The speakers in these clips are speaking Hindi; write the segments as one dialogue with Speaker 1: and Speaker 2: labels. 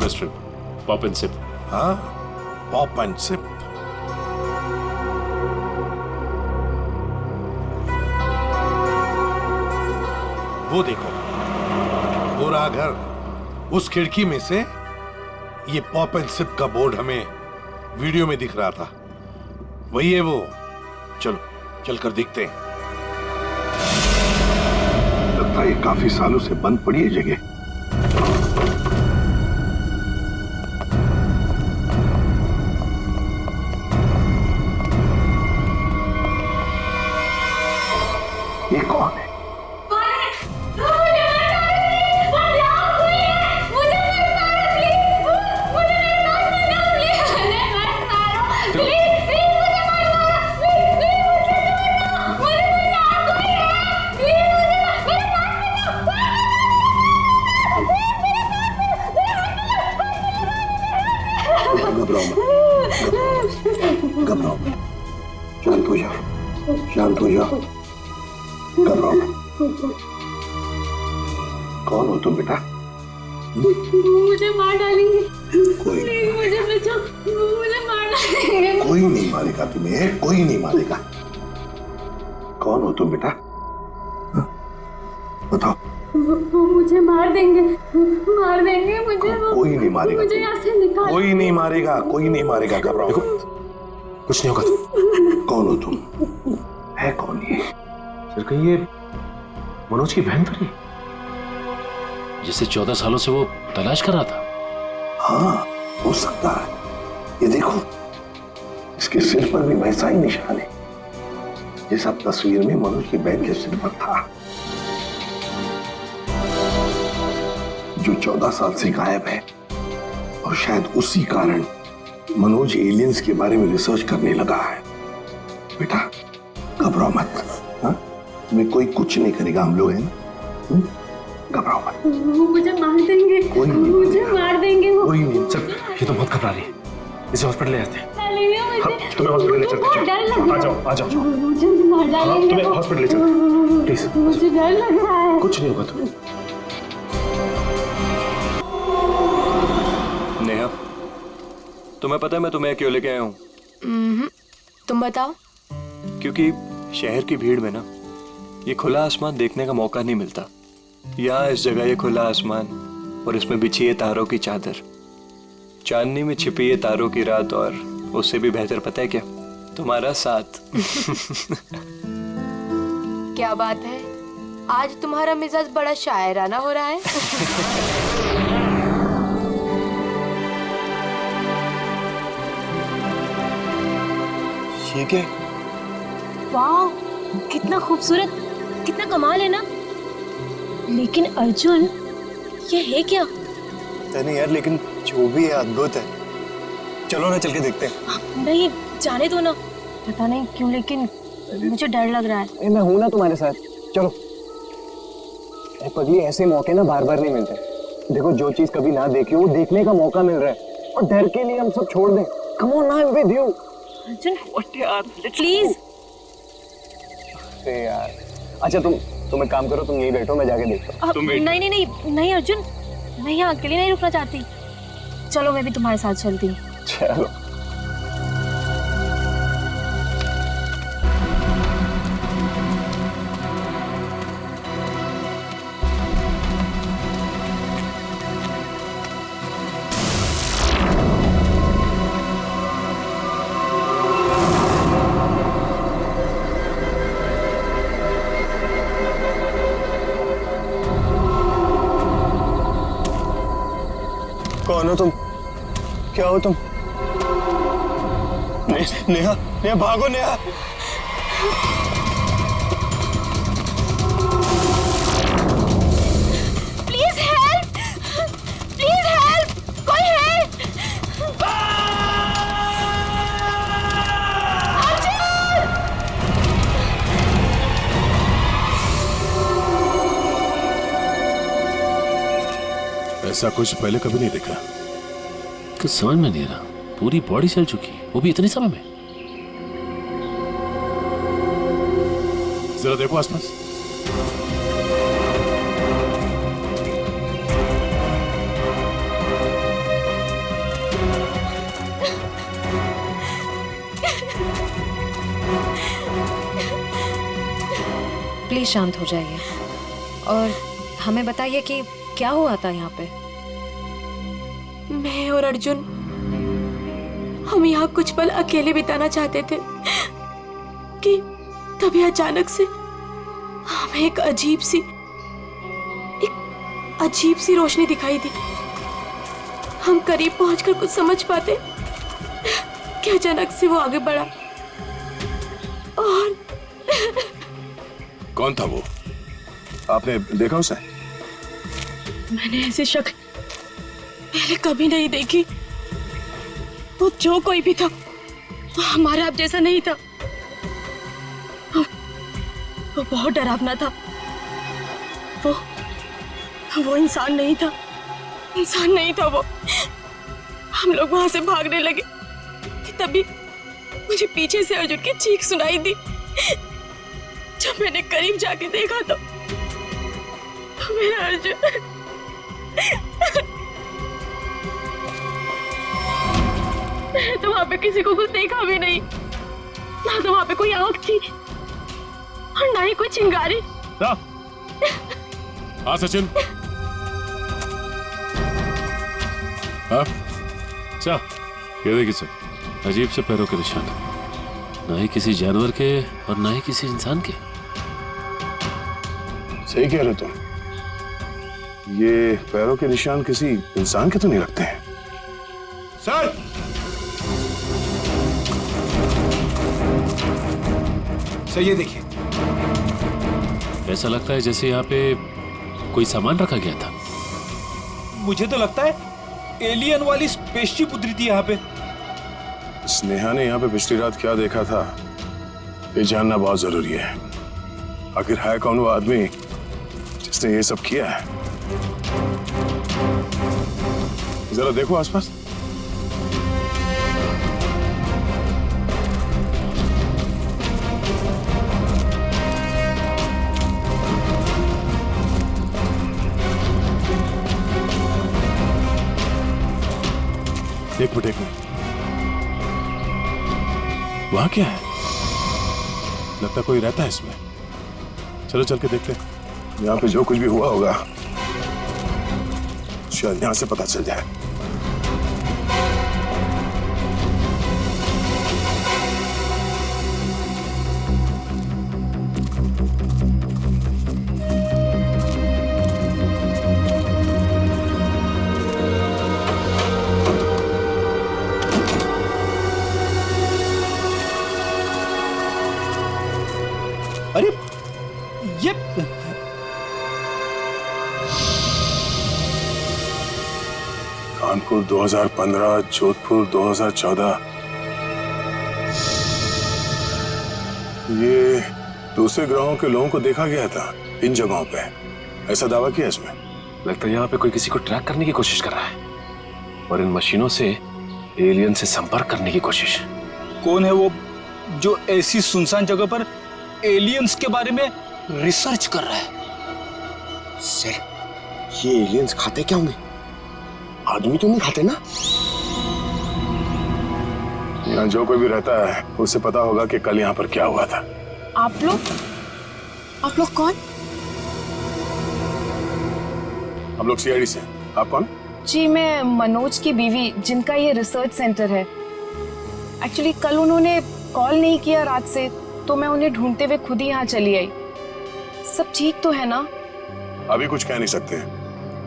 Speaker 1: Restaurant pop and sip.
Speaker 2: हाँ, पॉप एंड सिप। वो देखो, पूरा घर, उस खिड़की में से ये पॉप एंड सिप का बोर्ड हमें वीडियो में दिख रहा था। वही है वो। चलो चलकर देखते हैं। लगता है काफी सालों से बंद पड़ी है जगह। ये कौन है? घबराओ, शांत हो जाओ, शांत हो जाओ, घबराओ। कौन हो तुम बेटा?
Speaker 3: मुझे मार डालेंगे।
Speaker 2: कोई
Speaker 3: मुझे बचाओ, मुझे मार डालेंगे।
Speaker 2: कोई नहीं मारेगा तुम्हें, कोई नहीं मारेगा। कौन हो तुम बेटा? बताओ।
Speaker 3: वो मुझे मार देंगे, मार देंगे मुझे।
Speaker 2: कोई नहीं मारेगा,
Speaker 3: मुझे यहाँ से निकाल।
Speaker 2: कोई नहीं मारेगा, कोई नहीं मारेगा। घबराओ,
Speaker 1: कुछ नहीं होगा।
Speaker 2: कौन हो तुम? है कौन ये?
Speaker 1: सर कहीं ये मनोज की बहन तो नहीं, जिसे 14 सालों से वो तलाश कर रहा था?
Speaker 2: हाँ, हो सकता है। ये देखो, इसके सिर पर भी वैसा ही निशान है जैसा तस्वीर में मनोज की बहन के सिर पर था, जो 14 साल से गायब है। और शायद उसी कारण मनोज एलियंस के बारे में रिसर्च करने लगा है। बेटा घबराओ मत, हाँ? तुम्हें कोई कुछ नहीं करेगा, हम लोग हैं ना। घबराओ मत।
Speaker 3: वो मुझे मार देंगे,
Speaker 2: कोई नहीं
Speaker 3: मुझे मार देंगे वो।
Speaker 2: कोई नहीं।
Speaker 1: सर ये तो बहुत घबरा रही है, इसे हॉस्पिटल ले जाते हैं।
Speaker 3: तुम्हें
Speaker 1: हॉस्पिटल ले चलते हैं।
Speaker 3: डर लग रहा है।
Speaker 1: आ जाओ, आ जाओ।
Speaker 3: मुझे मार डालेंगे।
Speaker 1: तुम्हें हॉस्पिटल ले चलते हैं, प्लीज।
Speaker 3: मुझे डर लग रहा है।
Speaker 1: कुछ नहीं होगा तुम्हें।
Speaker 4: नेहा, तुम्हें पता है मैं तुम्हें क्यों लेके आया हूँ?
Speaker 5: तुम बताओ।
Speaker 4: क्योंकि शहर की भीड़ में ना ये खुला आसमान देखने का मौका नहीं मिलता। यहाँ इस जगह ये खुला आसमान और इसमें बिछी है तारों की चादर, चांदनी में छिपी है तारों की रात, और उससे भी बेहतर पता है क्या? तुम्हारा साथ।
Speaker 5: क्या बात है, आज तुम्हारा मिजाज बड़ा शायराना हो रहा है।
Speaker 4: ये क्या?
Speaker 3: वाह, कितना खूबसूरत, कितना कमाल है ना। लेकिन अर्जुन, ये है क्या?
Speaker 4: नहीं यार, लेकिन जो भी है अद्भुत है। चलो ना, चल के देखते हैं।
Speaker 3: नहीं, जाने दो ना। पता नहीं क्यों, लेकिन मुझे डर लग रहा है।
Speaker 6: मैं हूं ना तुम्हारे साथ, चलो। पगली, ऐसे मौके ना बार बार नहीं मिलते। देखो, जो चीज कभी ना देखी वो देखने का मौका मिल रहा है, और डर के लिए हम सब छोड़ दें। Come on, I am with you.
Speaker 3: Arjun, यार प्लीज।
Speaker 6: अरे यार, अच्छा तुम एक काम करो, तुम यहीं बैठो, मैं जाके देखता हूँ।
Speaker 3: नहीं नहीं नहीं नहीं अर्जुन, मैं यहाँ अकेले नहीं रुकना चाहती। चलो, मैं भी तुम्हारे साथ चलती हूँ।
Speaker 6: चलो।
Speaker 4: कौन हो तुम? क्या हो तुम? नेहा, नेहा भागो Neha.
Speaker 3: Please help, please help, कोई हेल्प।
Speaker 2: ऐसा कुछ पहले कभी नहीं देखा।
Speaker 1: कुछ समझ में नहीं आ रहा, पूरी बॉडी जल चुकी, वो भी इतने समय में।
Speaker 2: जरा देखो आसपास।
Speaker 7: प्लीज शांत हो जाइए और हमें बताइए कि क्या हुआ था यहाँ पे।
Speaker 5: मैं और अर्जुन हम यहाँ कुछ पल अकेले बिताना चाहते थे कि तभी अचानक से हमें एक अजीब सी रोशनी दिखाई दी। हम करीब पहुंचकर कुछ समझ पाते कि अचानक से वो आगे बढ़ा और
Speaker 2: कौन था वो? आपने देखा उसे?
Speaker 3: मैंने ऐसी शक्ल पहले कभी नहीं देखी। वो जो कोई भी था वो हमारे आप जैसा नहीं था। वो बहुत डरावना था। वो इंसान नहीं था। इंसान नहीं था वो। हम लोग वहां से भागने लगे कि तभी मुझे पीछे से अर्जुन की चीख सुनाई दी। जब मैंने करीब जाके देखा तो मेरा अर्जुन मैंने तो वहां पे किसी को कुछ देखा भी नहीं। ना तो वहां पे कोई आग थी और ना ही कोई चिंगारी।
Speaker 1: हाँ सचिन। हाँ अच्छा, ये देखिए सर, अजीब से पैरों के निशान, ना ही किसी जानवर के और ना ही किसी इंसान के।
Speaker 2: सही कह रहे तुम। ये पैरों के निशान किसी इंसान के तो नहीं लगते हैं।
Speaker 1: सर
Speaker 8: सर ये देखिए,
Speaker 1: ऐसा लगता है जैसे यहाँ पे कोई सामान रखा गया था।
Speaker 8: मुझे तो लगता है एलियन वाली स्पेसशिप उतरी थी यहाँ पे।
Speaker 2: स्नेहा ने यहाँ पे पिछली रात क्या देखा था, ये जानना बहुत जरूरी है। आखिर है कौन वो आदमी जिसने ये सब किया है? जरा देखो आसपास। एक मिनट वहां क्या है? लगता कोई रहता है इसमें। चलो चल के देखते हैं। यहाँ पे जो कुछ भी हुआ होगा शायद यहाँ से पता चल जाए।
Speaker 8: अरे ये
Speaker 2: कानपुर 2015, जोधपुर 2014। ये दूसरे ग्रहों के लोगों को देखा गया था इन जगहों पे, ऐसा दावा किया इसमें।
Speaker 1: लगता है यहाँ पे कोई किसी को ट्रैक करने की कोशिश कर रहा है और इन मशीनों से एलियन से संपर्क करने की कोशिश।
Speaker 8: कौन है वो जो ऐसी सुनसान जगह पर एलियंस के बारे में रिसर्च कर रहा है?
Speaker 9: सर, ये एलियंस खाते क्या होंगे? आदमी तो नहीं खाते ना?
Speaker 2: यहाँ जो कोई भी रहता है उसे पता होगा कि कल यहाँ पर क्या हुआ था।
Speaker 3: आप लोग कौन?
Speaker 2: हम लोग सीआईडी से। आप कौन?
Speaker 7: जी मैं मनोज की बीवी, जिनका ये रिसर्च सेंटर है। एक्चुअली कल उन्होंने कॉल नहीं किया रात से, तो मैं उन्हें ढूंढते हुए खुद ही यहाँ चली आई। सब ठीक तो है ना?
Speaker 2: अभी कुछ कह नहीं सकते।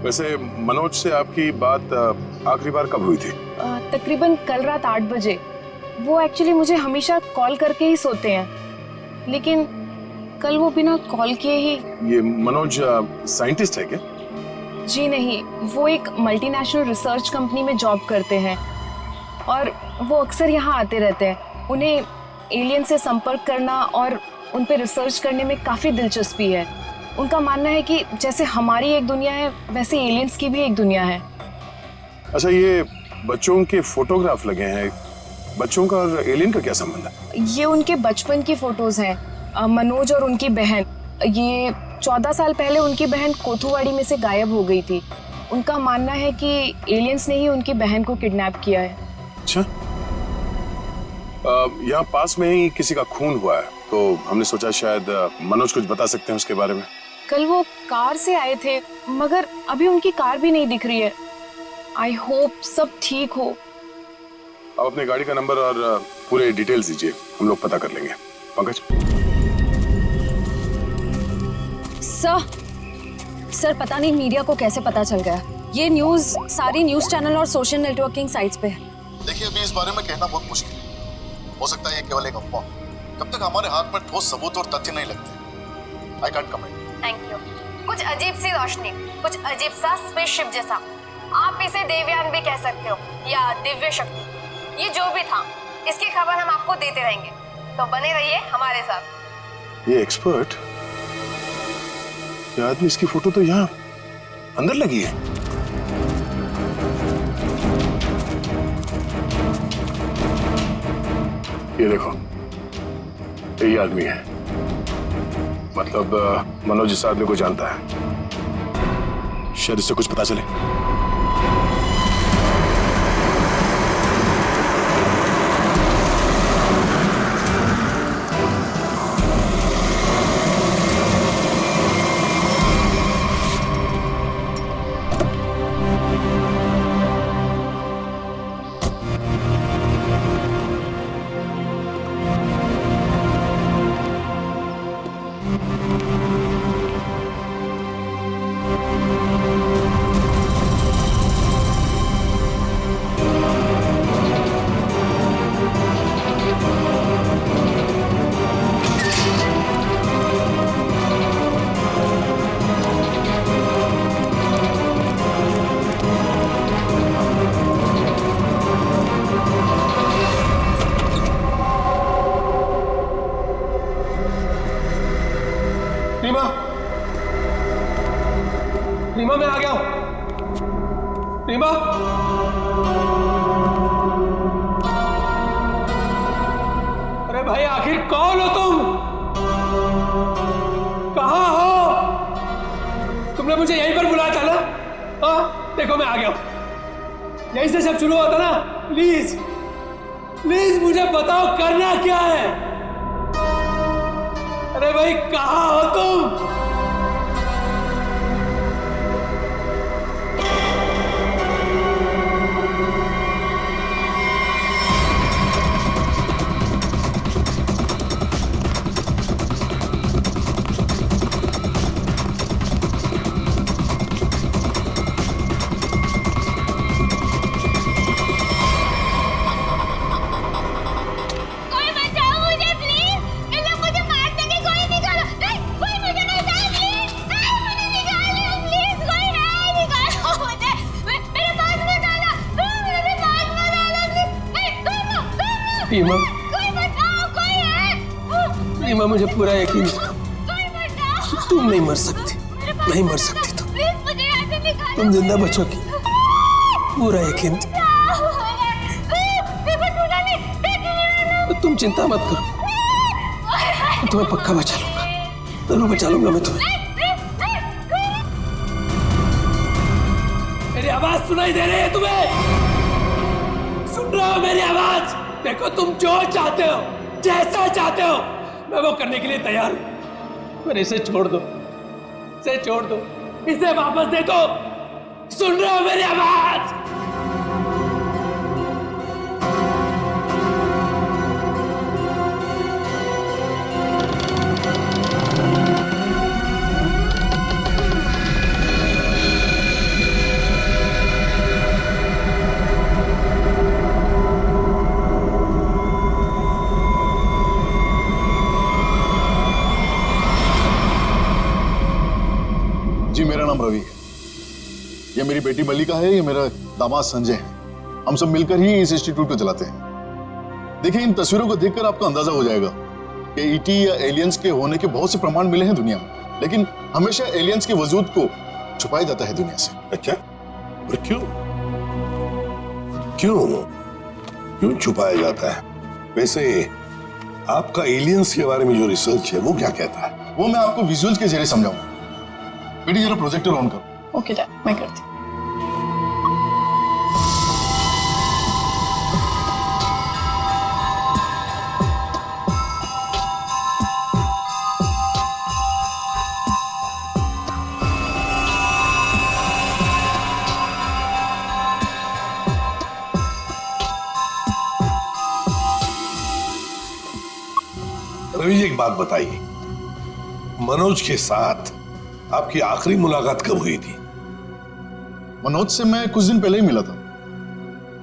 Speaker 2: वैसे मनोज से आपकी बात आखिरी बार कब हुई थी?
Speaker 7: तकरीबन कल रात 8 बजे। वो एक्चुअली मुझे हमेशा कॉल करके ही सोते हैं, लेकिन कल वो बिना कॉल किए ही।
Speaker 2: ये मनोज साइंटिस्ट है क्या?
Speaker 7: जी नहीं, वो एक मल्टीनेशनल रिसर्च कंपनी में जॉब करते हैं और वो अक्सर यहाँ आते रहते हैं। उन्हें एलियन से संपर्क करना और उन पे रिसर्च करने में काफ़ी दिलचस्पी है। उनका मानना है कि जैसे हमारी एक दुनिया है, वैसे एलियंस की भी एक दुनिया है।
Speaker 2: अच्छा, ये बच्चों के फोटोग्राफ लगे हैं, बच्चों का और एलियन का क्या संबंध है?
Speaker 7: ये उनके बचपन की फोटोज हैं, मनोज और उनकी बहन। ये 14 साल पहले उनकी बहन कोथुवाड़ी में से गायब हो गई थी। उनका मानना है कि एलियंस ने ही उनकी बहन को किडनैप किया है।
Speaker 2: अच्छा,
Speaker 9: यहाँ पास में ही किसी का खून हुआ है, तो हमने सोचा शायद मनोज कुछ बता सकते हैं उसके बारे में।
Speaker 7: कल वो कार से आए थे, मगर अभी उनकी कार भी नहीं दिख रही है। आई होप सब ठीक हो।
Speaker 9: आप अपने गाड़ी का नंबर और पूरे डिटेल्स दीजिए, हम लोग पता कर लेंगे। पंकज।
Speaker 10: सर पता नहीं मीडिया को कैसे पता चल गया। ये न्यूज़ सारी न्यूज़ चैनल और सोशल नेटवर्किंग साइट्स पे है।
Speaker 11: देखिए अभी इस बारे में कहना बहुत मुश्किल है। हो सकता है ये केवल एक अफवाह, जब तक हमारे हाथ में ठोस सबूत और तथ्य नहीं लगते। I can't comment.
Speaker 10: Thank you. कुछ अजीब सी रोशनी, कुछ अजीब सा स्पेसशिप जैसा, आप इसे देवयान भी कह सकते हो या दिव्य शक्ति। ये जो भी था, इसकी खबर हम आपको देते रहेंगे, तो बने रहिए हमारे साथ।
Speaker 9: ये एक्सपर्ट, ये आदमी, इसकी फोटो तो यहाँ अंदर लगी है। ये देखो, यही आदमी है। मतलब मनोज इस आदमी को जानता है, शायद इससे कुछ पता चले।
Speaker 6: रीमा मैं आ गया हूं। रीमा अरे भाई आखिर कौन हो तुम? कहां हो? तुमने मुझे यहीं पर बुलाया था ना? हाँ देखो मैं आ गया हूं। यहीं से सब शुरू होता ना। प्लीज प्लीज मुझे बताओ करना क्या है? अरे भाई कहां हो तुम? रीमा, रीमा मुझे पूरा यकीन था तुम नहीं मर सकती, नहीं मर सकती तुम जिंदा बचोगी, पूरा यकीन था। तो तुम चिंता मत करो, मैं तुम्हें पक्का बचा लूंगा, जरूर बचा लूंगा मैं तुम्हें। मेरी आवाज सुनाई दे रही है तुम्हें? सुन रहे हो मेरी आवाज? देखो तुम जो चाहते हो, जैसा चाहते हो, मैं वो करने के लिए तैयार हूं, पर इसे छोड़ दो, इसे छोड़ दो, इसे वापस दे दो। सुन रहे हो मेरी आवाज?
Speaker 11: जी मेरा नाम रवि है, ये मेरी बेटी मल्लिका है, ये मेरा दामाद संजय है। हम सब मिलकर ही इस इंस्टीट्यूट को चलाते हैं। देखिए इन तस्वीरों को देखकर आपको अंदाजा हो जाएगा कि ईटी या एलियंस के होने के बहुत से प्रमाण मिले हैं दुनिया में, लेकिन हमेशा एलियंस के वजूद को छुपाया जाता है दुनिया से।
Speaker 2: अच्छा, और क्यों क्यों क्यों छुपाया जाता है? वैसे आपका एलियंस के बारे में जो रिसर्च है वो क्या कहता है?
Speaker 11: वो मैं आपको विजुअल्स के जरिए समझाऊंगा। बेटी जरा प्रोजेक्टर ऑन करो।
Speaker 3: ओके डैड, मैं करती हूँ।
Speaker 2: रवि जी, एक बात बताइए, मनोज के साथ आपकी आखिरी मुलाकात कब हुई थी?
Speaker 11: मनोज से मैं कुछ दिन पहले ही मिला था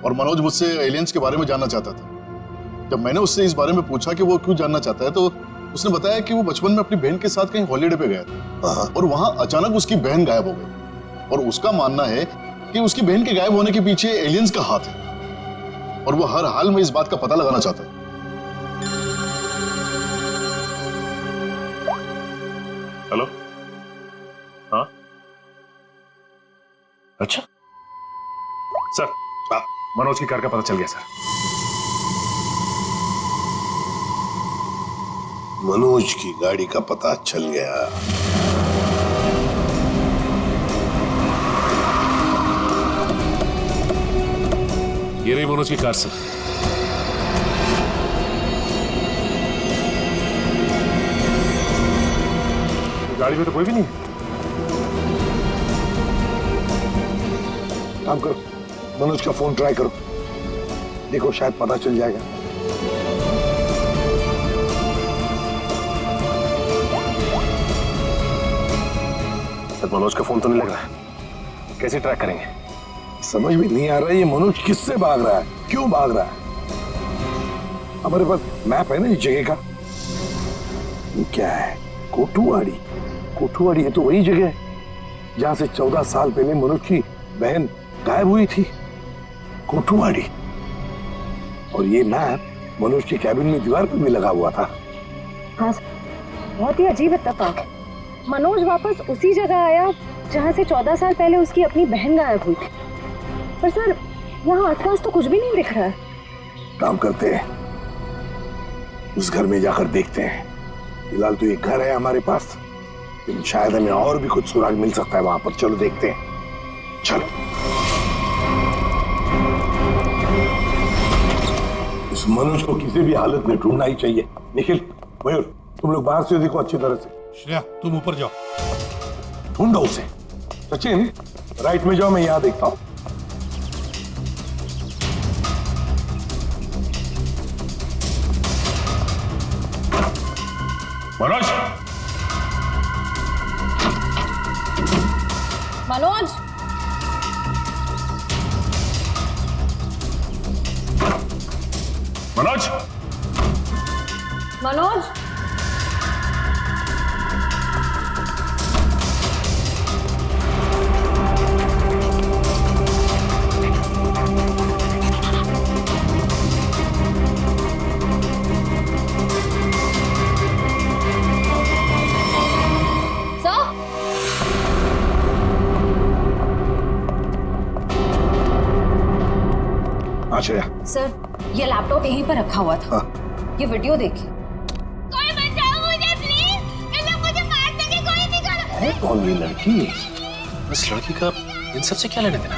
Speaker 11: और मनोज मुझसे एलियंस के बारे में जानना चाहता था। जब मैंने उससे इस बारे में पूछा कि वो क्यों जानना चाहता है तो उसने बताया कि वो बचपन में अपनी बहन के साथ कहीं हॉलीडे पे गया था और वहां अचानक उसकी बहन गायब हो गई और उसका मानना है कि उसकी बहन के गायब होने के पीछे एलियंस का हाथ है और वो हर हाल में इस बात का पता लगाना चाहता है।
Speaker 9: हेलो, हाँ, अच्छा सर, मनोज की कार का पता चल गया सर।
Speaker 2: मनोज की गाड़ी का पता चल गया।
Speaker 1: ये रही मनोज की कार सर।
Speaker 9: गाड़ी में तो कोई भी नहीं है।
Speaker 2: काम करो, मनोज का फोन ट्राई करो, देखो शायद पता चल जाएगा।
Speaker 9: सर, मनोज का फोन तो नहीं लग रहा है, कैसे ट्रैक करेंगे?
Speaker 2: समझ में नहीं आ रहा है ये मनोज किससे भाग रहा है, क्यों भाग रहा है। हमारे पास मैप है ना इस जगह का। ये क्या है? कोठुआड़ी। कोठुआड़ी है तो वही जगह है जहां से 14 साल पहले मनोज की बहन गायब हुई थी। कोठुआड़ी। और ये मैप मनोज के कैबिन में दीवार पर भी लगा हुआ था।
Speaker 12: हाँ, बहुत ही अजीब इत्तेफाक। मनोज वापस उसी जगह आया जहां से 14 साल पहले उसकी अपनी बहन गायब हुई थी। पर सर, यहाँ आसपास तो कुछ भी नहीं दिख रहा है।
Speaker 2: काम करते हैं, उस घर में जाकर देखते हैं। फिलहाल तो ये घर है हमारे पास, लेकिन शायद हमें और भी कुछ सुराग मिल सकता है वहां पर। चलो देखते हैं, चलो। इस मनोज को किसी भी हालत में ढूंढना ही चाहिए। निखिल, मयूर, तुम लोग बाहर से देखो अच्छी तरह से।
Speaker 13: श्रेया, तुम ऊपर जाओ,
Speaker 2: ढूंढो उसे। सचिन, राइट में जाओ, मैं यहां देखता हूं।
Speaker 9: मनोज,
Speaker 10: मनोज,
Speaker 9: मनोज,
Speaker 10: मनोज,
Speaker 2: श्रेया।
Speaker 10: सर, ये लैपटॉप यहीं पर रखा हुआ था। ये वीडियो देखिए।
Speaker 14: कोई बचाओ मुझे प्लीज, ये लोग मुझे मार देंगे, कोई निकालो।
Speaker 2: है कौन ये लड़की?
Speaker 1: इस लड़की का इन सब से क्या लेना देना?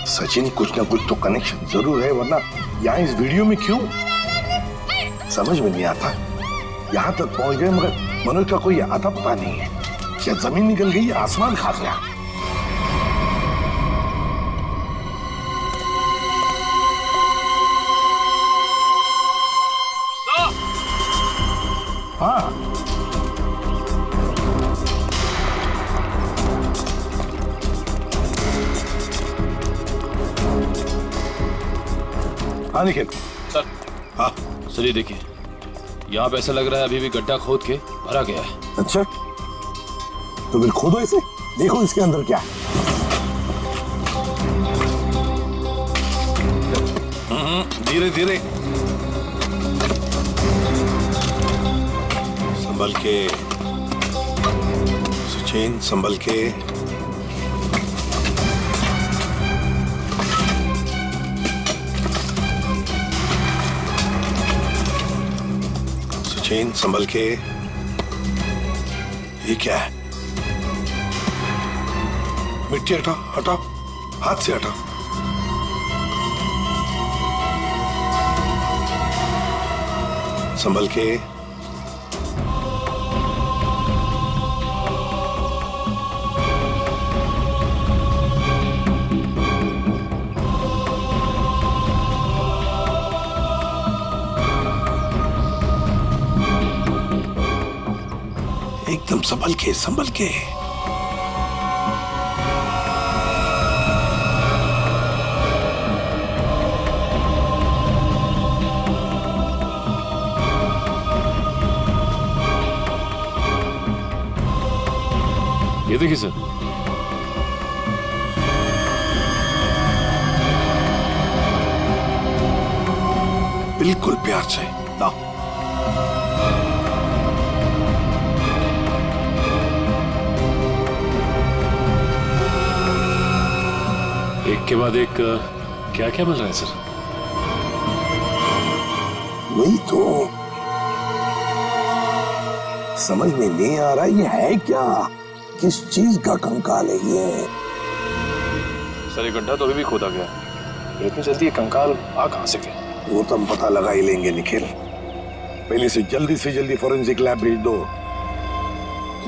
Speaker 2: सचिन, कुछ ना कुछ तो कनेक्शन जरूर है, वरना यहाँ इस वीडियो में क्यों? समझ में नहीं आता। यहाँ तक पहुंच गए मगर मनोज का कोई आता पता नहीं है। क्या जमीन निकल गई, आसमान खा गया? हाँ, हाँ निखिल।
Speaker 1: सर,
Speaker 2: हाँ
Speaker 1: सर, ये देखिए, यहाँ पे ऐसा लग रहा है अभी भी गड्ढा खोद के भरा गया है।
Speaker 2: अच्छा, तो फिर खोदो इसे, देखो इसके अंदर क्या है। धीरे धीरे, संभल के सचिन, संभल के। सचिन, संभल के। ये क्या है? मिट्टी हटाओ, हटाओ, हाथ से हटाओ। संभल के। एकदम संभल के संभल के।
Speaker 1: ये देखिए सर,
Speaker 2: बिल्कुल प्यार से लाओ।
Speaker 1: एक के बाद एक क्या क्या मिल रहा है सर?
Speaker 2: वही तो समझ में नहीं आ रहा ये है क्या, किस चीज का कंकाल है ये?
Speaker 4: सर ये गड्ढा तो अभी भी खोदा गया है, इतनी जल्दी ये कंकाल आ कहां से गया?
Speaker 2: वो तो हम पता लगा ही लेंगे निखिल। पहले से जल्दी फॉरेंसिक लैब भेज दो,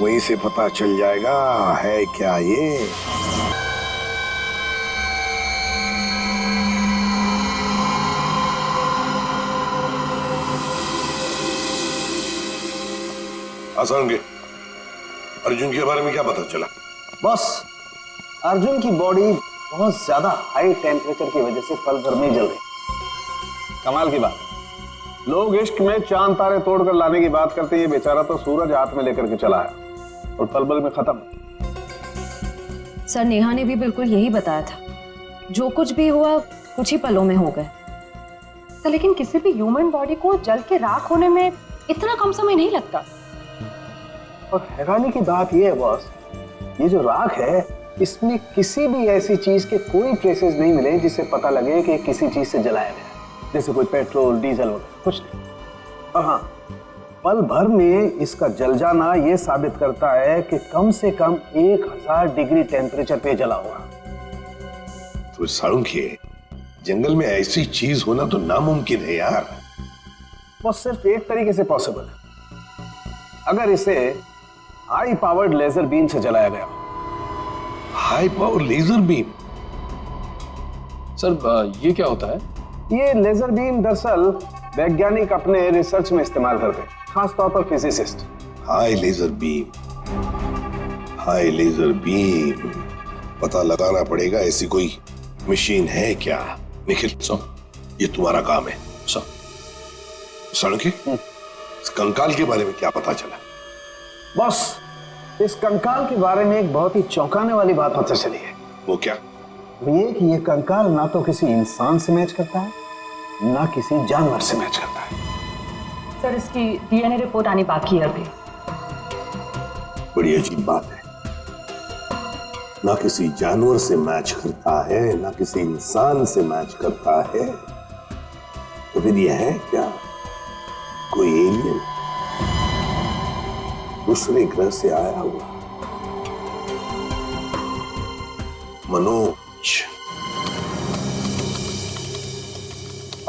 Speaker 2: वहीं से पता चल जाएगा है क्या ये। आसान के अर्जुन के बारे में क्या पता चला?
Speaker 13: बॉस, अर्जुन की बॉडी बहुत ज्यादा हाई टेम्परेचर की वजह से पल भर में जल रही। कमाल की बात, लोग इश्क में चांद तारे तोड़कर लाने की बात करते हैं, ये बेचारा तो सूरज हाथ में लेकर के चला है और पल भर में खत्म।
Speaker 12: सर नेहा ने भी बिल्कुल यही बताया था, जो कुछ भी हुआ कुछ ही पलों में हो गए। तो लेकिन किसी भी ह्यूमन बॉडी को जल के राख होने में इतना कम समय नहीं लगता।
Speaker 13: और हैरानी की बात यह है बॉस, ये जो राख है इसमें किसी भी ऐसी चीज के कोई ट्रेसेस नहीं मिले जिससे पता लगे कि किसी चीज से जलाया गया, जैसे कोई पेट्रोल डीजल वगैरह कुछ नहीं। और हाँ, पल भर में इसका जल जाना यह साबित करता है कि कम से कम 1000 डिग्री टेम्परेचर पे जला होगा।
Speaker 2: तो साळुंखे, जंगल में ऐसी चीज होना तो नामुमकिन है यार।
Speaker 13: बस सिर्फ एक तरीके से पॉसिबल है, अगर इसे हाई पावर्ड लेजर बीम से जलाया गया।
Speaker 2: High power laser beam?
Speaker 4: Sir ये क्या होता है?
Speaker 13: ये लेजर बीम दरअसल वैज्ञानिक अपने रिसर्च में इस्तेमाल करते हैं, खासतौर पर physicist.
Speaker 2: High laser beam, high laser beam, पता लगाना पड़ेगा ऐसी कोई मशीन है क्या। निखिल ये तुम्हारा काम है। साळुंखे, इस कंकाल के बारे में क्या पता चला?
Speaker 13: बॉस, इस कंकाल के बारे में एक बहुत ही चौंकाने वाली बात पता चली है।
Speaker 2: वो क्या?
Speaker 13: वो ये कि ये कंकाल ना तो किसी इंसान से मैच करता है, ना किसी जानवर से मैच करता है।
Speaker 12: सर इसकी डीएनए रिपोर्ट आनी बाकी है अभी।
Speaker 2: बड़ी अजीब बात है, ना किसी जानवर से मैच करता है, ना किसी इंसान से मैच करता है। तो फिर यह है क्या, कोई एलियन दूसरे ग्रह से आया हुआ? मनोज,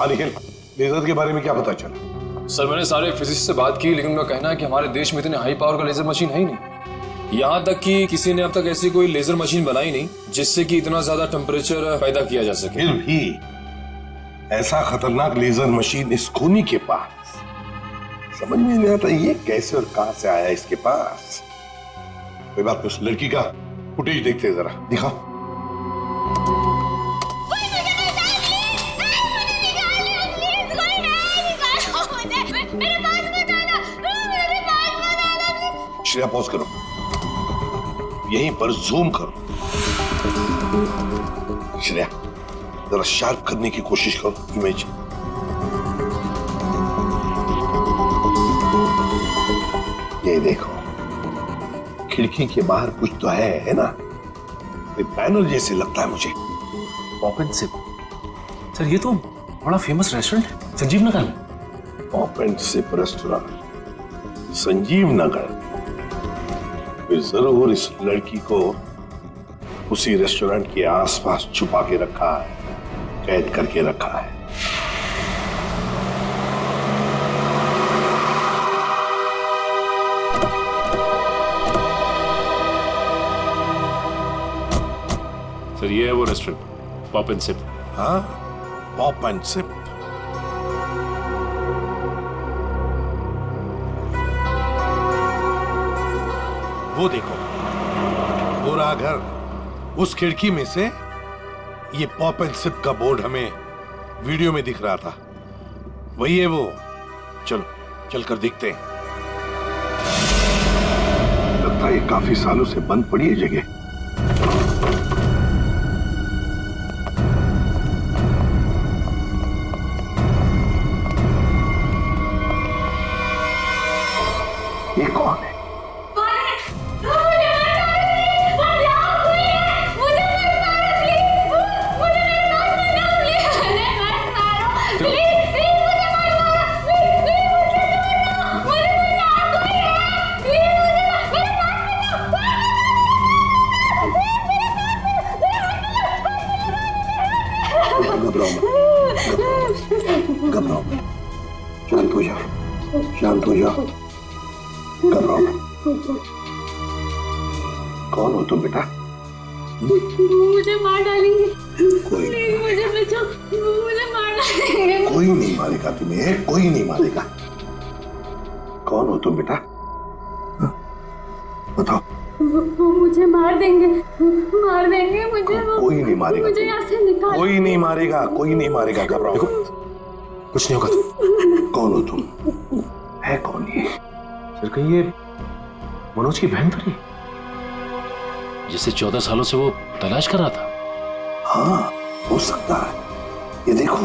Speaker 2: निखिल, लेजर के बारे में क्या पता चला?
Speaker 4: सर मैंने सारे फिजिसिस्ट से बात की, लेकिन उनका कहना है कि हमारे देश में इतने हाई पावर का लेजर मशीन है ही नहीं। यहाँ तक कि किसी ने अब तक ऐसी कोई लेजर मशीन बनाई नहीं जिससे कि इतना ज्यादा टेम्परेचर पैदा किया जा सके।
Speaker 2: फिर भी ऐसा खतरनाक लेजर मशीन इस खूनी के पास, समझ में नहीं आता ये कैसे और कहां से आया इसके पास। कोई बात नहीं, उस लड़की का फुटेज देखते हैं जरा, दिखाओ। श्रेया पॉज करो, यहीं पर जूम करो। श्रेया जरा शार्प करने की कोशिश करो इमेज। ये देखो, खिड़की के बाहर कुछ तो है ना? पैनल जैसे लगता है मुझे।
Speaker 1: Pop and SIP. सर ये तो बड़ा फेमस रेस्टोरेंट है संजीव नगर में।
Speaker 2: Pop and sip restaurant Sanjeev Nagar. फिर जरूर इस लड़की को उसी रेस्टोरेंट के आसपास छुपा के रखा है, कैद करके रखा है।
Speaker 1: सर ये है वो रेस्टोरेंट, पॉप एंड सिप।
Speaker 2: हाँ, पॉप एंड सिप। वो देखो, पूरा घर, उस खिड़की में से ये पॉप एंड सिप का बोर्ड हमें वीडियो में दिख रहा था। वही है वो। चलो चलकर देखते हैं।
Speaker 9: लगता है ये काफी सालों से बंद पड़ी है जगह।
Speaker 2: ये कौन है?
Speaker 9: घबराओ, शांत हो जाओ, शांत हो जाओ, घबराओ। कौन हो तुम बेटा?
Speaker 14: मुझे मार डालेंगे।
Speaker 9: कोई
Speaker 14: मुझे बचाओ, मुझे मार डालेंगे।
Speaker 9: कोई नहीं मारेगा तुम्हें, कोई नहीं मारेगा। कौन हो तुम बेटा? बताओ।
Speaker 14: वो मुझे मार देंगे मुझे।
Speaker 9: कोई नहीं मारेगा,
Speaker 14: मुझे यहाँ से निकाल।
Speaker 9: कोई नहीं मारेगा, कोई नहीं मारेगा। घबराओ, कुछ नहीं होगा। कौन हो तुम? है कौन ये?
Speaker 1: सर कहीं ये मनोज की बहन तो नहीं, जिसे 14 सालों से वो तलाश कर रहा था?
Speaker 9: हाँ, हो सकता है। ये देखो,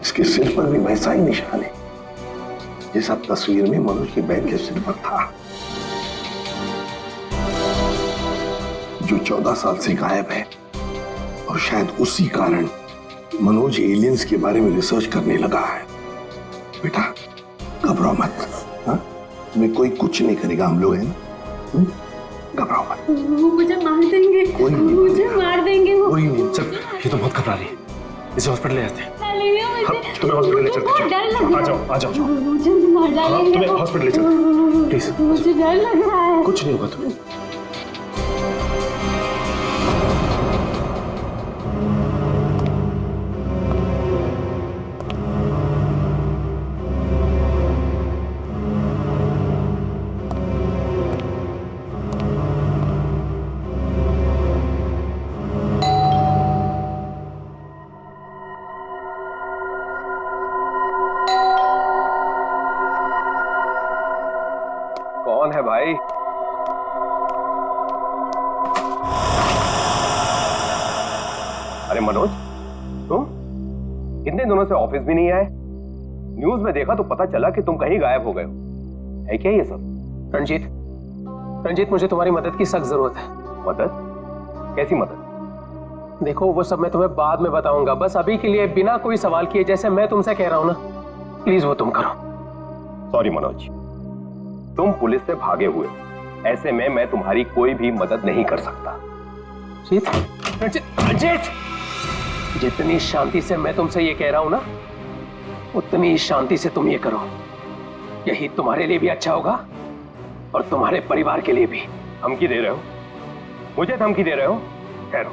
Speaker 9: इसके सिर पर भी वैसा ही निशान है जैसा तस्वीर में मनोज की बहन के सिर पर था, जो 14 साल से गायब है। और शायद उसी कारण मनोज एलियंस के बारे में रिसर्च करने लगा है। बेटा घबराओ मत, हाँ? तुम्हें कोई कुछ नहीं करेगा, हम लोग हैं ना। घबराओ मत।
Speaker 14: वो मुझे मार देंगे, मुझे मार देंगे वो।
Speaker 9: कोई नहीं।
Speaker 1: सर ये तो बहुत घबरा रही है, इसे हॉस्पिटल ले जाते हैं।
Speaker 14: तुम्हें हॉस्पिटल ले चलते हैं। आ जाओ। मुझे मार डालेंगे।
Speaker 1: तुम्हें हॉस्पिटल ले चलते हैं, प्लीज।
Speaker 14: मुझे डर लग रहा है।
Speaker 1: कुछ नहीं होगा तुम्हें।
Speaker 13: कौन है भाई? अरे मनोज, तुम कितने दिनों से ऑफिस भी नहीं आए? न्यूज में देखा तो पता चला कि तुम कहीं गायब हो गए हो। है क्या ये सब?
Speaker 6: रंजीत मुझे तुम्हारी मदद की सख्त जरूरत है।
Speaker 13: मदद? कैसी मदद?
Speaker 6: देखो वो सब मैं तुम्हें बाद में बताऊंगा, बस अभी के लिए बिना कोई सवाल किए जैसे मैं तुमसे कह रहा हूं ना, प्लीज वो तुम करो।
Speaker 13: सॉरी मनोज, तुम पुलिस से भागे हुए हो, ऐसे में मैं तुम्हारी कोई भी मदद नहीं कर सकता।
Speaker 6: रंजीत, जितनी शांति से मैं तुमसे ये कह रहा हूं ना, उतनी शांति से तुम ये करो। यही तुम्हारे लिए भी अच्छा होगा और तुम्हारे परिवार के लिए भी।
Speaker 13: धमकी दे रहे हो? मुझे धमकी दे रहे हो? ठहरो,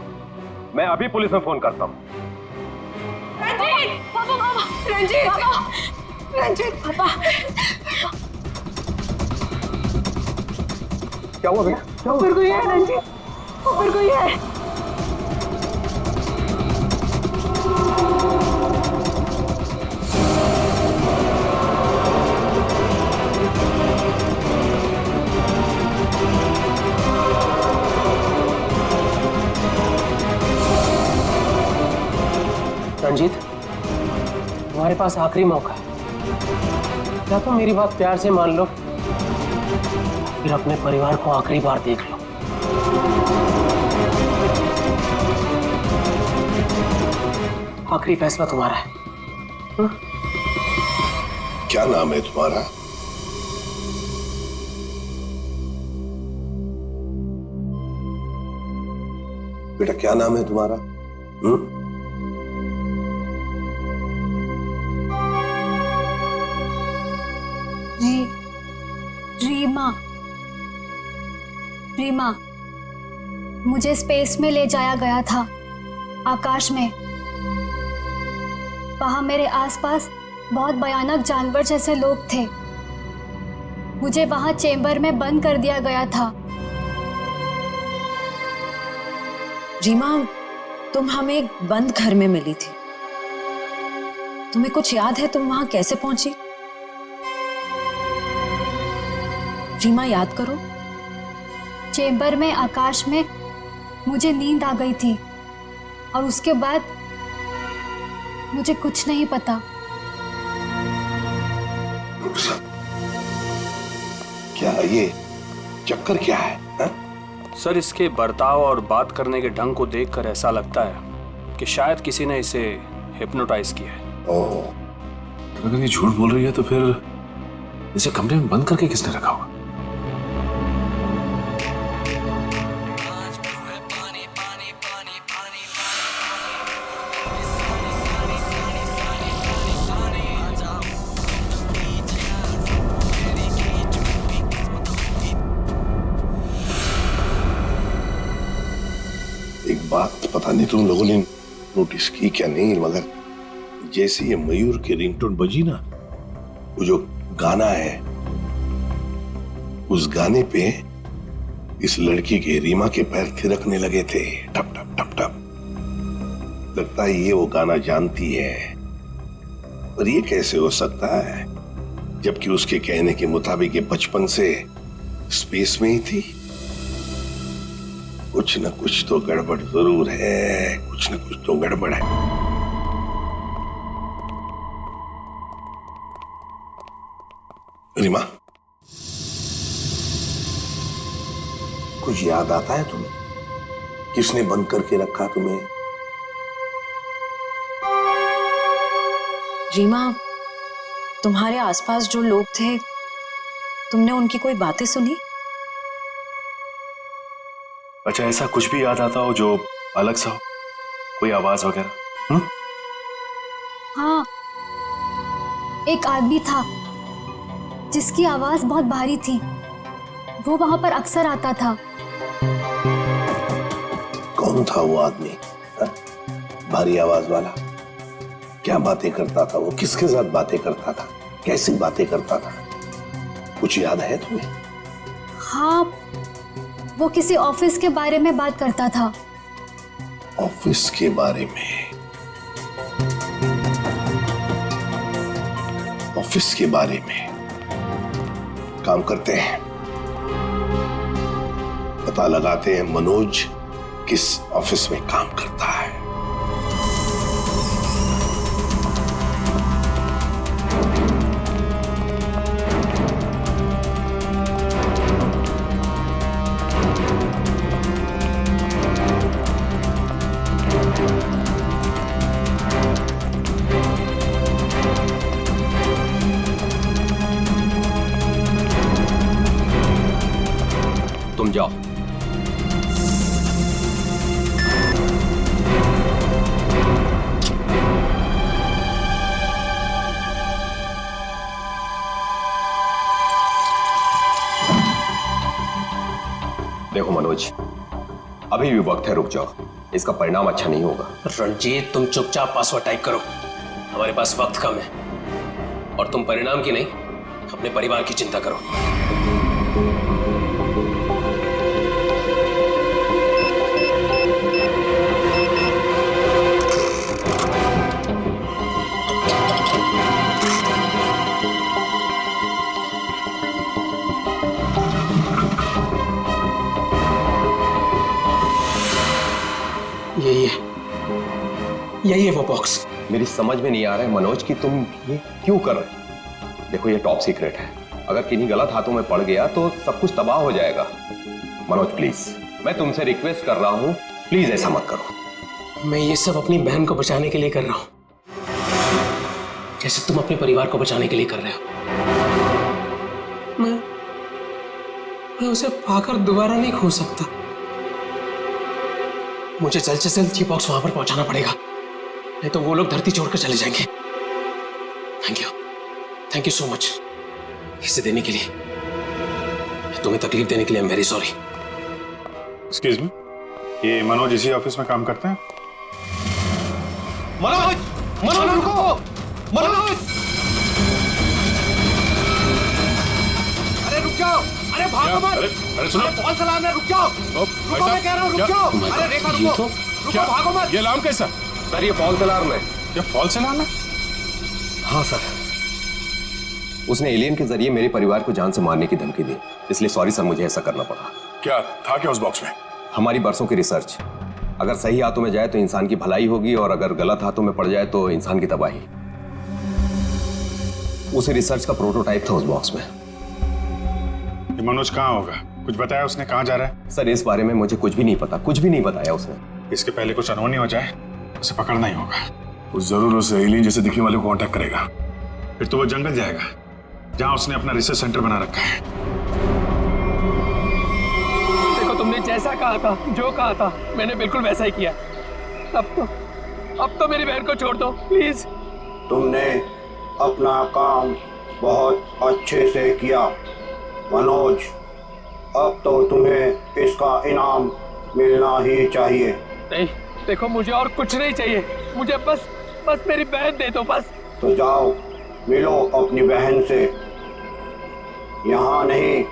Speaker 13: मैं अभी पुलिस में फोन करता हूं।
Speaker 3: रंजीत पापा।
Speaker 13: क्या हुआ बेटा?
Speaker 3: ऊपर कोई है रंजीत, ऊपर कोई है।
Speaker 6: रंजीत, तुम्हारे पास आखिरी मौका है, क्या तुम मेरी बात प्यार से मान लो, फिर अपने परिवार को आखिरी बार देख लो। आखिरी फैसला तुम्हारा है।
Speaker 9: क्या नाम है तुम्हारा? बेटा क्या नाम है तुम्हारा?
Speaker 10: रीमा। रीमा, मुझे स्पेस में ले जाया गया था, आकाश में। वहां मेरे आसपास बहुत भयानक जानवर जैसे लोग थे।
Speaker 14: मुझे वहां चेंबर में बंद कर दिया गया था।
Speaker 12: रीमा, तुम हमें एक बंद घर में मिली थी। तुम्हें कुछ याद है तुम वहां कैसे पहुंची? रीमा, याद करो।
Speaker 14: चेंबर में आकाश में मुझे नींद आ गई थी और उसके बाद मुझे कुछ नहीं पता।
Speaker 2: क्या ये चक्कर क्या है हा?
Speaker 8: सर, इसके बर्ताव और बात करने के ढंग को देखकर ऐसा लगता है कि शायद किसी ने इसे हिप्नोटाइज किया है।
Speaker 1: तो अगर ये झूठ बोल रही है तो फिर इसे कमरे में बंद करके किसने रखा होगा?
Speaker 2: एक बात पता नहीं तुम लोगों ने नोटिस की क्या नहीं, मगर जैसे ये मयूर की रिंगटोन बजी ना, वो जो गाना है, उस गाने पे इस लड़की के रीमा के पैर थिरकने लगे थे, टप टप टप टप। लगता है ये वो गाना जानती है, पर ये कैसे हो सकता है जबकि उसके कहने के मुताबिक ये बचपन से स्पेस में ही थी। कुछ न कुछ तो गड़बड़ जरूर है, कुछ न कुछ तो गड़बड़ है। रीमा, कुछ याद आता है तुम्हें? किसने बंद करके रखा तुम्हें?
Speaker 12: रीमा, तुम्हारे आसपास जो लोग थे, तुमने उनकी कोई बातें सुनी?
Speaker 1: अच्छा, ऐसा कुछ भी याद आता हो जो अलग सा हो, कोई आवाज वगैरह?
Speaker 14: हाँ, एक आदमी था जिसकी आवाज बहुत भारी थी। वो वहां पर अक्सर आता था।
Speaker 2: कौन था वो आदमी? हा? भारी आवाज वाला? क्या बातें करता था वो? किसके साथ बातें करता था? कैसी बातें करता था? कुछ याद है तुम्हें?
Speaker 14: हाँ, वो किसी ऑफिस के बारे में बात करता था।
Speaker 2: ऑफिस के बारे में? ऑफिस के बारे में? काम करते हैं, पता लगाते हैं मनोज किस ऑफिस में काम करता है।
Speaker 6: तुम जाओ।
Speaker 15: देखो मनोज, अभी भी वक्त है, रुक जाओ, इसका परिणाम अच्छा नहीं होगा।
Speaker 6: रणजीत, तुम चुपचाप पासवर्ड टाइप करो, हमारे पास वक्त कम है। और तुम परिणाम की नहीं, अपने परिवार की चिंता करो। यही है वो बॉक्स।
Speaker 15: मेरी समझ में नहीं आ रहा है मनोज कि तुम ये क्यों कर रहे हो। देखो, ये टॉप सीक्रेट है, अगर किन्हीं गलत हाथों में पड़ गया तो सब कुछ तबाह हो जाएगा। मनोज प्लीज, मैं तुमसे रिक्वेस्ट कर रहा हूं, प्लीज ऐसा मत करो।
Speaker 6: मैं ये सब अपनी बहन को बचाने के लिए कर रहा हूं, जैसे तुम अपने परिवार को बचाने के लिए कर रहे हो। मैं उसे पाकर दोबारा नहीं खो सकता। मुझे जल्द से जल्द ये बॉक्स वहां पर पहुंचाना पड़ेगा, नहीं तो वो लोग धरती छोड़कर चले जाएंगे। थैंक यू सो मच इसे देने के लिए, तुम्हें तकलीफ देने के लिए। I am very sorry.
Speaker 16: Excuse me, ये मनोज इसी ऑफिस में काम करते हैं?
Speaker 15: मनोज, मनोज रुको, मनोज!
Speaker 16: क्या?
Speaker 6: भागो मत।
Speaker 16: अरे सुनो,
Speaker 6: फॉल्स अलार्म है, रुक जाओ। रुको, मैं कह रहा हूँ, रुक जाओ। अरे रेखा रुको, रुको, भागो मत।
Speaker 16: ये अलार्म कैसा?
Speaker 15: सर ये फॉल्स अलार्म है।
Speaker 16: ये फॉल्स अलार्म है?
Speaker 15: हाँ सर, उसने एलियन के जरिए मेरे परिवार को जान से मारने की धमकी दी, इसलिए सॉरी सर, मुझे ऐसा करना पड़ा।
Speaker 16: क्या था क्या उस बॉक्स में?
Speaker 15: हमारी बरसों की रिसर्च, अगर सही हाथों में जाए तो इंसान की भलाई होगी और अगर गलत हाथों में पड़ जाए तो इंसान की तबाही। उसी रिसर्च का प्रोटोटाइप था उस बॉक्स में।
Speaker 16: ये मनोज कहाँ होगा? कुछ बताया उसने कहाँ जा रहा है?
Speaker 15: सर इस बारे में मुझे कुछ भी नहीं पता, कुछ भी नहीं बताया उसने।
Speaker 16: इसके पहले कुछ अनहोनी हो जाए उसे पकड़ना ही होगा। वो जरूर उस एलियन जैसे दिखने वाले को कांटेक्ट करेगा, फिर तो वो जंगल जाएगा जहां उसने अपना रिसर्च सेंटर बना रखा है।
Speaker 6: देखो तुमने जैसा कहा था, जो कहा था, मैंने बिल्कुल वैसा ही किया। अब तो मेरी बहन को छोड़ दो प्लीज।
Speaker 13: तुमने अपना काम बहुत अच्छे से किया मनोज, अब तो तुम्हें इसका इनाम मिलना ही चाहिए।
Speaker 6: नहीं देखो, मुझे और कुछ नहीं चाहिए, मुझे बस मेरी बहन दे दो बस।
Speaker 13: तो जाओ मिलो अपनी बहन से, यहाँ नहीं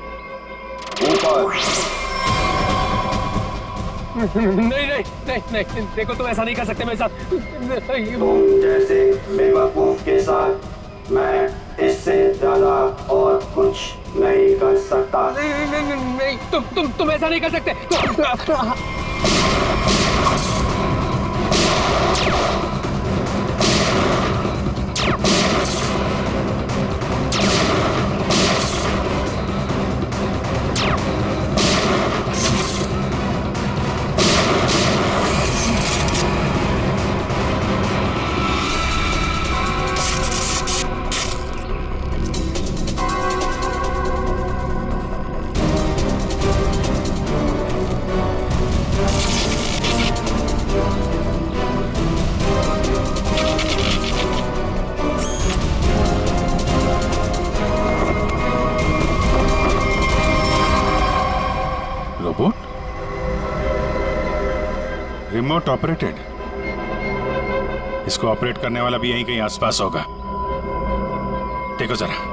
Speaker 13: ऊपर।
Speaker 6: नहीं, देखो तुम ऐसा नहीं कर सकते मेरे साथ।
Speaker 13: तुम जैसे बेवकूफ के साथ मैं इससे ज्यादा और कुछ नहीं कर सकता।
Speaker 6: नहीं, तुम ऐसा नहीं कर सकते।
Speaker 16: Remote operated. इसको ऑपरेट करने वाला भी यहीं कहीं आसपास होगा। देखो जरा।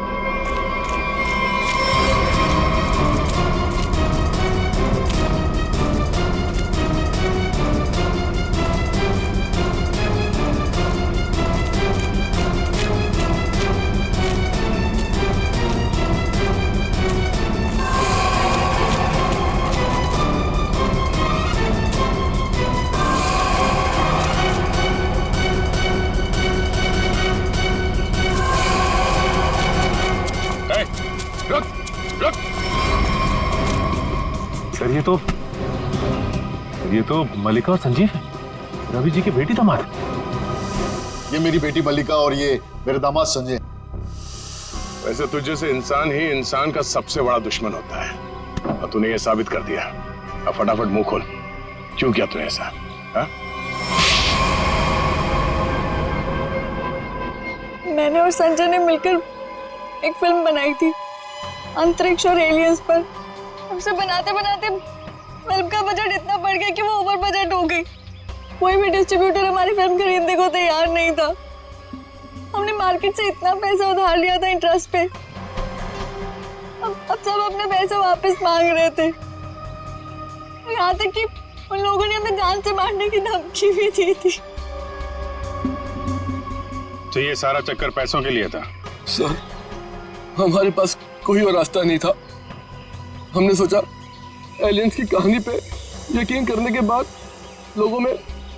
Speaker 1: ये तो मल्लिका और संजीव है, रवि जी की बेटी तो मार।
Speaker 11: ये मेरी बेटी मल्लिका और ये मेरे दामाद संजय।
Speaker 17: वैसे तुझे से इंसान ही इंसान का सबसे बड़ा दुश्मन होता है और तूने ये साबित कर दिया। अब फटाफट मुंह खोल, क्यों किया तूने ऐसा? हा?
Speaker 3: मैंने और संजय ने मिलकर एक फिल्म बनाई थी अंतरिक्ष और एलियंस पर। उसे बनाते बनाते फिल्म का बजट इतना बढ़ गया कि वो ओवर बजट हो गई। कोई भी डिस्ट्रीब्यूटर हमारी फिल्म खरीदने को तैयार नहीं था। हमने मार्केट से इतना पैसा उधार लिया था इंटरेस्ट पे। अब सब अपने पैसे वापस मांग रहे थे। यहाँ तक कि उन लोगों ने हमें जान से मारने की धमकी भी दी थी।
Speaker 16: तो ये सारा चक्कर पैसों के लिए था?
Speaker 18: सर, हमारे पास कोई और रास्ता नहीं था। हमने सोचा एलियंस की कहानी पे यकीन करने के बाद लोगों में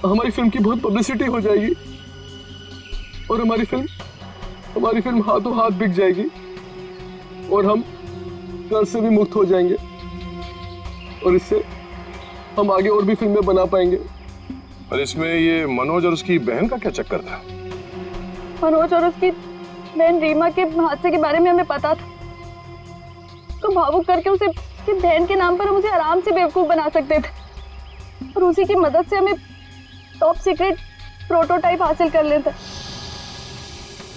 Speaker 18: हमारी फिल्म की बहुत पब्लिसिटी हो जाएगी और हमारी फिल्म हाथों हाथ बिक जाएगी और हम कर्ज से भी मुक्त हो जाएंगे और इससे हम आगे और भी फिल्में बना पाएंगे।
Speaker 17: और इसमें ये मनोज और उसकी बहन का क्या चक्कर था?
Speaker 3: मनोज और उसकी बहन रीमा के हादसे के बारे में हमें पता था, तो भावुक करके उसे उसकी बहन के नाम पर हम उसे आराम से बेवकूफ बना सकते थे और उसी की मदद से हमें टॉप सीक्रेट प्रोटोटाइप हासिल कर लेते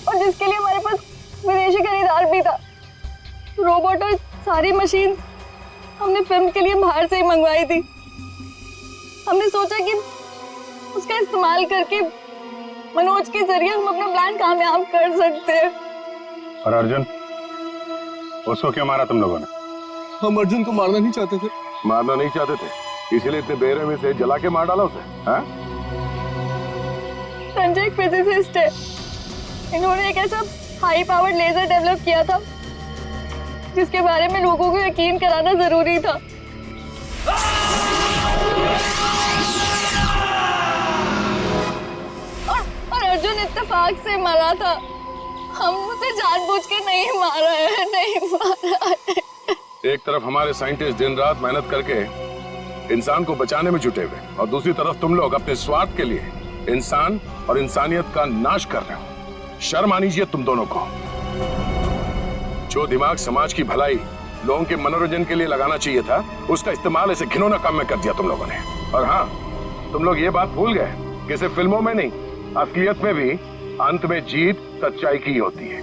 Speaker 3: और जिसके लिए हमारे पास विदेशी खरीदार भी था। रोबोट और सारी मशीन हमने फिल्म के लिए बाहर से ही मंगवाई थी। हमने सोचा कि उसका इस्तेमाल करके मनोज के जरिए हम अपना प्लान कामयाब कर सकते हैं।
Speaker 16: और अर्जुन, उसको क्यों मारा तुम लोगों ने?
Speaker 18: हम अर्जुन को मारना नहीं चाहते थे।
Speaker 17: मारना नहीं चाहते थे, इसीलिए इतने बेरहमी से जला के मार डाला उसे? हाँ?
Speaker 3: संजय एक फिजिसिस्ट है, इन्होंने एक ऐसा हाई पावर्ड लेजर डेवलप किया था जिसके बारे में लोगों को यकीन कराना जरूरी था। और अर्जुन इत्तेफाक से मरा था, हम उसे जानबूझ के नहीं मारा है, नहीं मारा है।
Speaker 17: एक तरफ हमारे साइंटिस्ट दिन रात मेहनत करके इंसान को बचाने में जुटे हुए, और दूसरी तरफ तुम लोग अपने स्वार्थ के लिए इंसान और इंसानियत का नाश कर रहे हो। शर्म आनी चाहिए तुम दोनों को। जो दिमाग समाज की भलाई, लोगों के मनोरंजन के लिए लगाना चाहिए था, उसका इस्तेमाल ऐसे घिनौना काम में कर दिया तुम लोगों ने। और हाँ, तुम लोग ये बात भूल गए कि सिर्फ फिल्मों में नहीं, असलियत में भी अंत में जीत सच्चाई की होती है।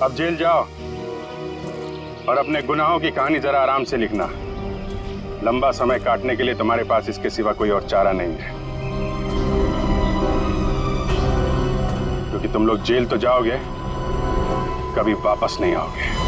Speaker 16: अब जेल जाओ और अपने गुनाहों की कहानी जरा आराम से लिखना। लंबा समय काटने के लिए तुम्हारे पास इसके सिवा कोई और चारा नहीं है, क्योंकि तुम लोग जेल तो जाओगे, कभी वापस नहीं आओगे।